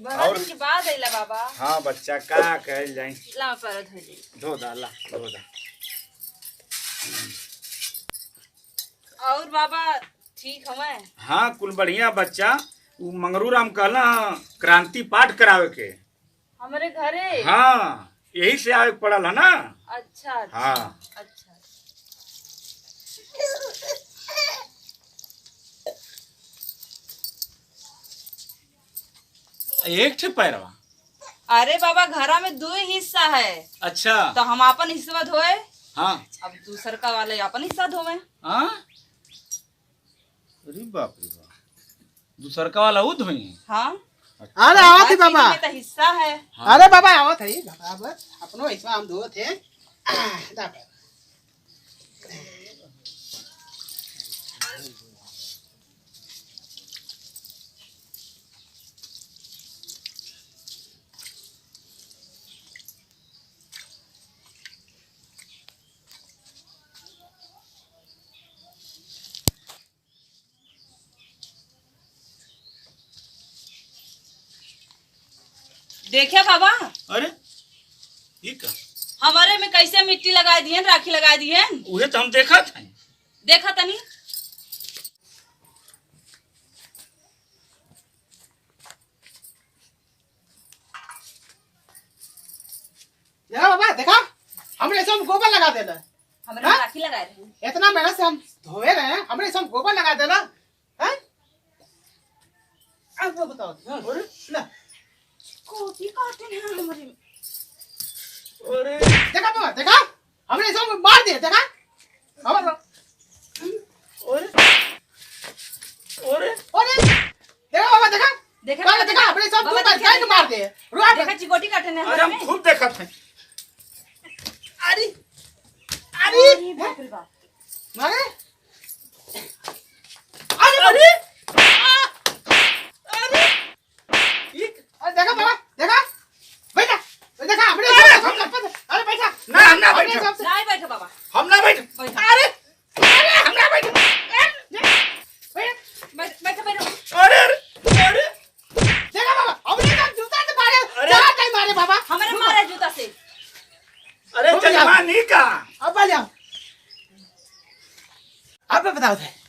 और दिन के बाद आइला बाबा। हाँ बच्चा का कहल जाई। ला पर धो दा ला धो दा। और बाबा ठीक हमें? हाँ कुल बढ़िया बच्चा। उ मंगरू राम कहला क्रांति पाठ करावे के हमारे घरे। हाँ यही से आवे पड़ल है ना। अच्छा अच्छा। हाँ अच्छा एक ठे पैरवा। अरे बाबा घरा में दो ही हिस्सा है। अच्छा तो हम अपन हिस्सा धोए। हाँ अब दूसर का वाले अपन हिस्सा धोवे। हाँ अरे बाप रे बाप दूसर का वाला वो धोई। हाँ अरे आवत ही बाबा। तो हिस्सा है। हाँ। अरे बाबा आवत है बाबा अपनो हिस्सा हम धो थे। देखे बाबा अरे ये का हमारे में कैसे मिट्टी लगा दिए राखी लगा दिए। उहे तो हम देखा था। देखा तनी देखा बाबा देखा हमने सब गोबर लगा देना। हमारे में राखी लगा रहे। इतना मेहनत से हम धोए रहे हैं हमने सब गोबर लगा देना है। अब वो बताओ अरे ना कोटी काटे हैं हमारे में। अरे देखा बाबा देखा हमने सब मार दिए देखा। अरे अरे अरे अरे देखा बाबा देखा देखा बाबा देखा हमने सब बाबा गोबर देखा, काट मार दिए। रुआ देखा चिकोटी काटे हैं अरे हम खुद देखा थे। अरे अरे बाप रे बाप। अरे अरे अरे देखा बाबा देखा बैठा देखा हमने अरे बैठा ना हम ना बैठे नहीं बैठो बाबा। हम ना बैठे। बैठो अरे अरे हम ना बैठे बैठो बैठो। अरे अरे देखा बाबा हमने सब जूता से मारे। अरे! क्या टाइम मारे बाबा हमारे मारे जूता से। अरे जजमानी का अब आ जाओ अब बताओ थे